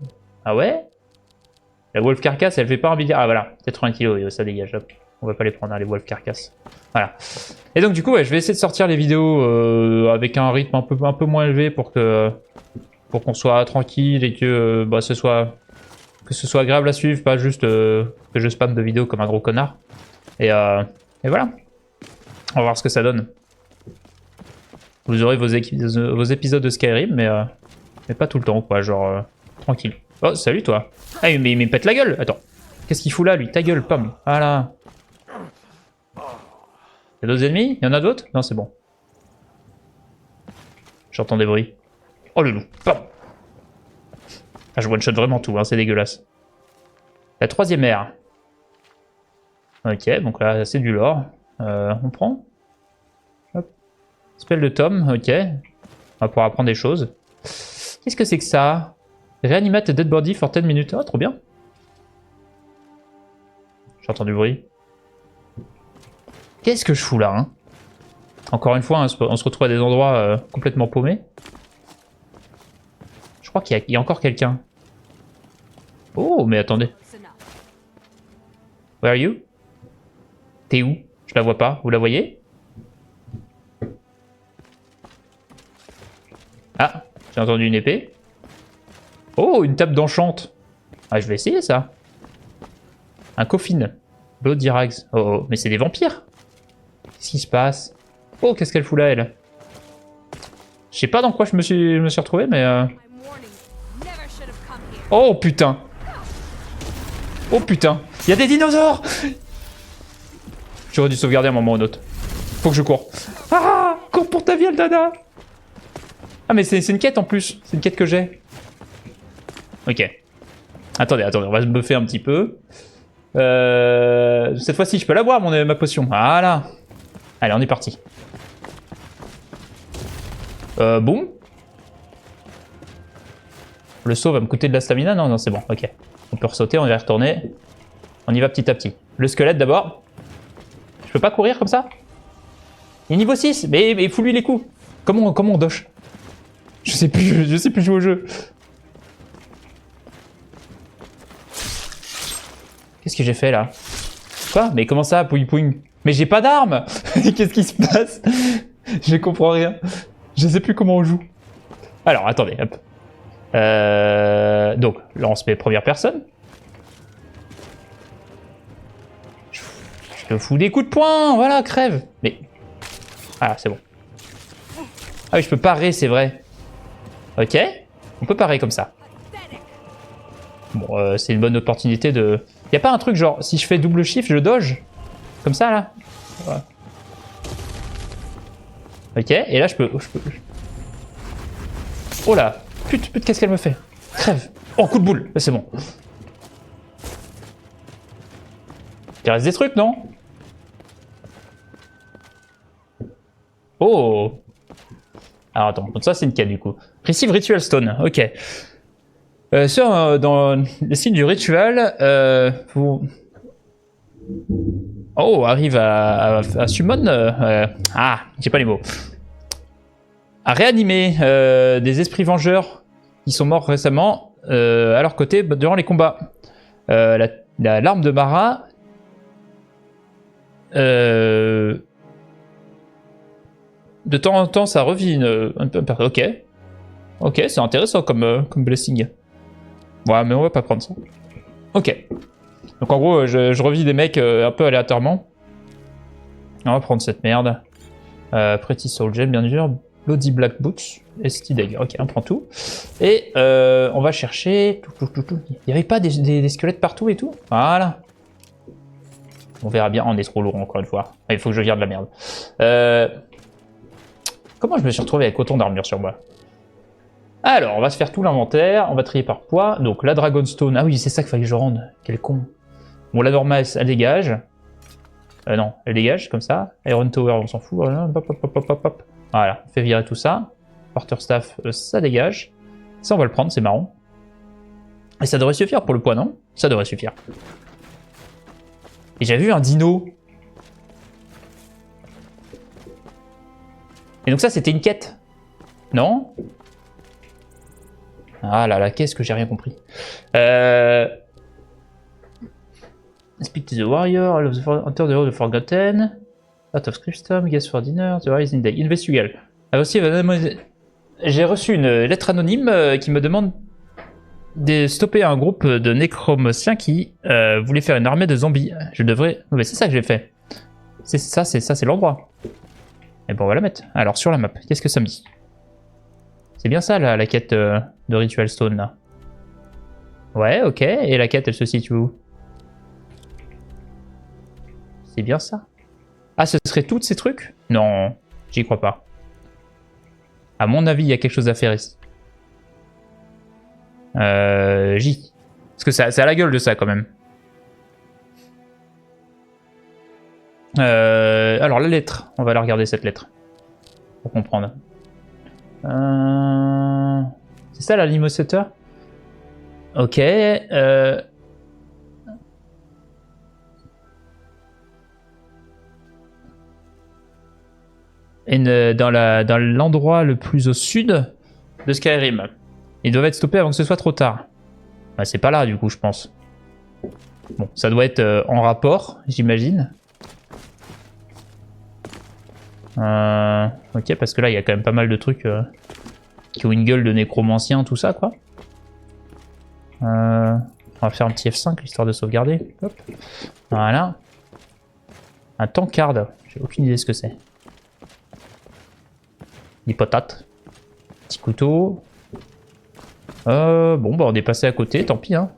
ouais? La wolf carcass, elle fait pas un milliard. Ah voilà, 80 kg, ça dégage. Hop. On va pas les prendre, hein, les wolf carcass. Voilà. Et donc du coup, ouais, je vais essayer de sortir les vidéos avec un rythme un peu moins élevé pour qu'on soit tranquille et que bah, ce soit agréable à suivre, pas juste que je spamme de vidéos comme un gros connard. Et voilà. On va voir ce que ça donne. Vous aurez vos épisodes de Skyrim, mais pas tout le temps, quoi, genre tranquille. Oh, salut toi. Ah, mais il me pète la gueule. Attends. Qu'est-ce qu'il fout là, lui? Ta gueule, pomme. Voilà. Y'a d'autres ennemis? Il y en a d'autres? Non, c'est bon. J'entends des bruits. Oh, le loup. Pomme. Ah, je one-shot vraiment tout, hein, c'est dégueulasse. La troisième ère. Ok, donc là, c'est du lore. On prend. Hop. Spell de Tom, ok. On va pouvoir apprendre des choses. Qu'est-ce que c'est que ça? Reanimate a dead body for 10 minutes. Oh, trop bien. J'entends du bruit. Qu'est-ce que je fous là, hein? Encore une fois, hein, on se retrouve à des endroits complètement paumés. Je crois qu'il y a encore quelqu'un. Oh, mais attendez. Where are you? T'es où? Je la vois pas. Vous la voyez? Ah, j'ai entendu une épée. Oh, une table d'enchante. Ah, je vais essayer ça. Un coffin. Bloody Rags. Oh, mais c'est des vampires. Qu'est-ce qui se passe? Oh, qu'est-ce qu'elle fout là, elle? Je sais pas dans quoi je me suis retrouvé, mais... Oh, putain. Oh, putain. Il y a des dinosaures. J'aurais dû sauvegarder un moment ou un autre. Faut que je cours. Ah, cours pour ta vie, Eldana. Ah, mais c'est une quête en plus. C'est une quête que j'ai. Ok. Attendez, on va se buffer un petit peu. Cette fois-ci, je peux la boire, ma potion. Voilà. Allez, on est parti. Bon. Le saut va me coûter de la stamina? Non, non, c'est bon, ok. On peut ressauter, on va y retourner. On y va petit à petit. Le squelette d'abord. Je peux pas courir comme ça? Il est niveau 6, mais fous-lui les coups. Comment on doche? Je sais plus jouer au jeu. Qu'est-ce que j'ai fait là? Quoi? Mais comment ça, pouing pouing? Mais j'ai pas d'arme. Qu'est-ce qui se passe? Je comprends rien. Je sais plus comment on joue. Alors, attendez, hop. Donc, là on se met première personne. Je te fous des coups de poing, voilà, crève. Mais... Ah, c'est bon. Ah oui, je peux parer, c'est vrai. Ok, on peut parer comme ça. Bon, c'est une bonne opportunité de... Y'a pas un truc genre, si je fais double shift, je dodge? Comme ça, là? Ouais. Ok, et là, je peux... Oh là! Putain, qu'est-ce qu'elle me fait? Crève! Oh, coup de boule! Là, c'est bon. Il reste des trucs, non? Oh! Alors, attends. Donc ça, c'est une quête, du coup. Receive Ritual Stone. Ok. Dans le site du rituel, vous... Oh, arrive à summon... j'ai pas les mots. À réanimer des esprits vengeurs qui sont morts récemment à leur côté durant les combats. L'arme de Mara... de temps en temps, ça revit Ok. Ok, c'est intéressant comme blessing. Ouais, mais on va pas prendre ça. Ok. Donc en gros, je revis des mecs un peu aléatoirement. On va prendre cette merde. Pretty Soul Gem, bien sûr. Bloody Black Boots. Et Steed Egg. Ok, on prend tout. Et on va chercher... Il n'y avait pas des squelettes partout et tout? Voilà. On verra bien. On est trop lourd encore une fois. Il faut que je garde la merde. Comment je me suis retrouvé avec autant d'armure sur moi? Alors, on va se faire tout l'inventaire. On va trier par poids. Donc, la Dragonstone. Ah oui, c'est ça qu'il fallait que je rende. Quel con. Bon, la Normas, elle dégage. Non, elle dégage, comme ça. Iron Tower, on s'en fout. Voilà, on fait virer tout ça. Quarterstaff, ça dégage. Ça, on va le prendre, c'est marrant. Et ça devrait suffire pour le poids, non? Ça devrait suffire. Et j'avais vu un dino. Et donc ça, c'était une quête. Non? Ah là là, qu'est-ce que j'ai rien compris. Speak to the warrior, all of the enter the road of forgotten. Out of Scriptum, guess for dinner, the rising day. Investigate. J'ai reçu une lettre anonyme qui me demande de stopper un groupe de nécromanciens qui voulait faire une armée de zombies. Je devrais... Mais c'est ça que j'ai fait. C'est l'endroit. Et bon, on va la mettre. Alors, sur la map, qu'est-ce que ça me dit? C'est bien ça, la quête de Ritual Stone, là. Ouais, ok. Et la quête, elle se situe où? C'est bien ça. Ah, ce serait tous ces trucs? Non, j'y crois pas. À mon avis, il y a quelque chose à faire ici. Parce que c'est à la gueule de ça, quand même. Alors, la lettre. On va la regarder, cette lettre. Pour comprendre. C'est ça, la limosetter? Ok. Dans l'endroit le plus au sud de Skyrim. Ils doivent être stoppés avant que ce soit trop tard. Bah, c'est pas là, du coup, je pense. Bon, ça doit être en rapport, j'imagine. Ok, parce que là, il y a quand même pas mal de trucs qui ont une gueule de nécromancien, tout ça, quoi. On va faire un petit F5, histoire de sauvegarder. Hop. Voilà. Un tankard. J'ai aucune idée de ce que c'est. Des patates. Petit couteau. Bon, bah on est passé à côté, tant pis, hein.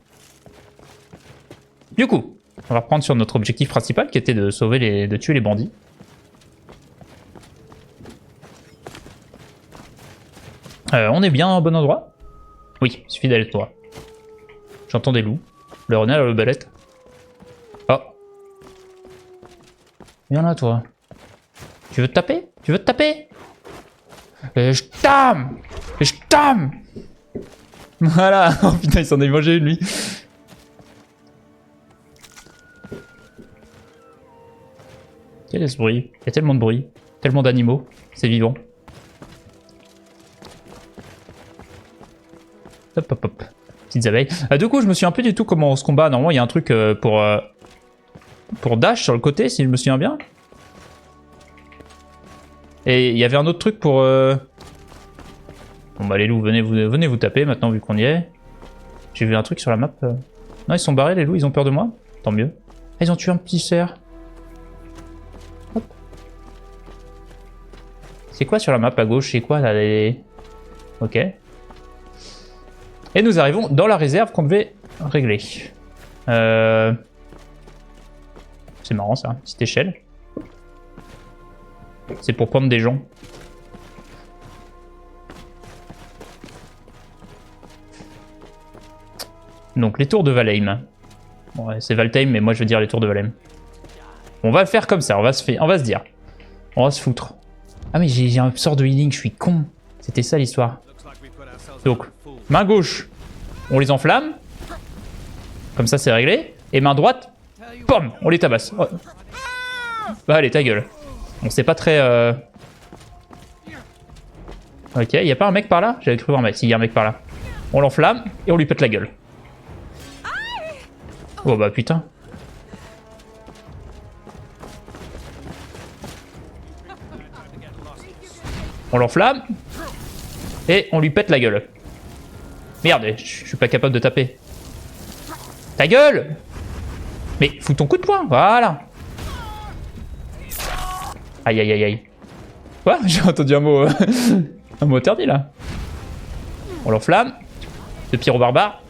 Du coup, on va reprendre sur notre objectif principal, qui était de sauver de tuer les bandits. On est bien au bon endroit? Oui, il suffit d'aller droit. J'entends des loups. Le renard et le belette. Viens là, toi. Tu veux te taper? Tu veux te taper? Je t'aime! Je t'aime! Voilà! Oh putain, il s'en est mangé une, lui. Quel est ce bruit? Il y a tellement de bruit. Tellement d'animaux. C'est vivant. Hop, hop, hop. Petites abeilles. Du coup, je me souviens plus du tout comment on se combat. Normalement, il y a un truc pour dash sur le côté, si je me souviens bien. Et il y avait un autre truc pour... Bon bah les loups, venez vous taper maintenant vu qu'on y est. J'ai vu un truc sur la map. Non, ils sont barrés les loups, ils ont peur de moi. Tant mieux. Ah, ils ont tué un petit cerf. Hop. C'est quoi sur la map à gauche? C'est quoi là les... Ok. Et nous arrivons dans la réserve qu'on devait régler. C'est marrant ça, petite échelle. C'est pour prendre des gens. Donc les tours de Valheim. Bon, ouais, c'est Valheim, mais moi je veux dire les tours de Valheim. On va le faire comme ça, on va se dire. On va se foutre. Ah mais j'ai un sort de healing, je suis con. C'était ça l'histoire. Donc, main gauche, on les enflamme. Comme ça c'est réglé. Et main droite, pom, on les tabasse. Oh. Bah allez, ta gueule. Bon, c'est pas très... Ok, y a pas un mec par là? J'avais cru voir un mec. Si, y a un mec par là. On l'enflamme et on lui pète la gueule. Oh bah putain. On l'enflamme et on lui pète la gueule. Merde, je suis pas capable de taper. Ta gueule! Mais fous ton coup de poing, voilà. Aïe aïe aïe aïe. Quoi? J'ai entendu un mot... un mot interdit là. On l'enflamme. Le pyro barbare.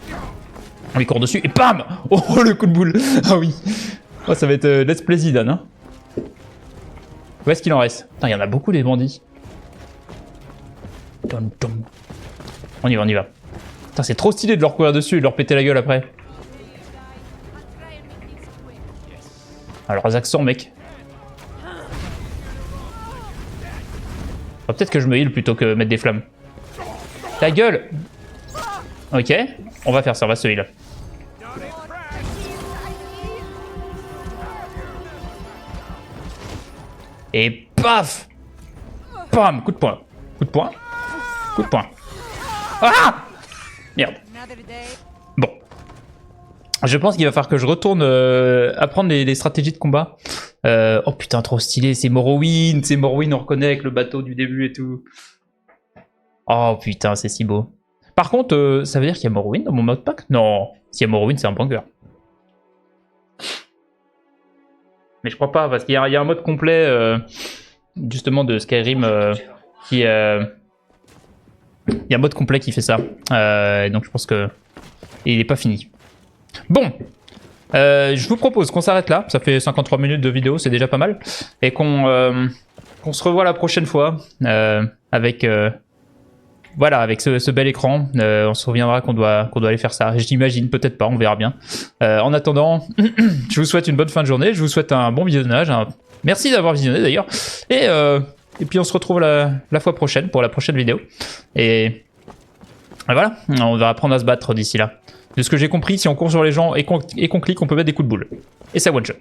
On lui court dessus et bam! Oh le coup de boule! Ah oui! Oh, ça va être let's play Zidane, hein. Où est-ce qu'il en reste? Putain, il y en a beaucoup des bandits. On y va, on y va. Putain, c'est trop stylé de leur courir dessus et de leur péter la gueule après. Alors, leurs accents, mec. Oh, peut-être que je me heal plutôt que mettre des flammes. Ta gueule! Ok, on va faire ça, on va se heal. Et paf! Bam! Coup de poing. Coup de poing. Coup de poing. Ah! Merde. Bon. Je pense qu'il va falloir que je retourne apprendre les stratégies de combat. Oh putain, trop stylé. C'est Morrowind. C'est Morrowind, on reconnaît avec le bateau du début et tout. Oh putain, c'est si beau. Par contre, ça veut dire qu'il y a Morrowind dans mon mode pack? Non. S'il y a Morrowind, c'est un banger. Mais je crois pas, parce qu'il y a un mode complet, justement, de Skyrim qui... il y a un mode complet qui fait ça. Donc je pense que... il n'est pas fini. Bon. Je vous propose qu'on s'arrête là. Ça fait 53 minutes de vidéo, c'est déjà pas mal. Et qu'on se revoit la prochaine fois avec... voilà, avec ce bel écran, on se souviendra qu'on doit aller faire ça. J'imagine, peut-être pas, on verra bien. En attendant, je vous souhaite une bonne fin de journée, je vous souhaite un bon visionnage. Merci d'avoir visionné d'ailleurs. Et puis on se retrouve la fois prochaine pour la prochaine vidéo. Et voilà, on va apprendre à se battre d'ici là. De ce que j'ai compris, si on court sur les gens et qu'on clique, on peut mettre des coups de boule. Et ça one shot.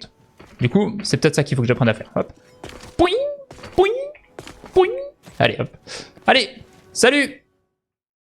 Du coup, c'est peut-être ça qu'il faut que j'apprenne à faire. Hop. Pouing, pouing, pouing. Allez, hop. Allez, salut!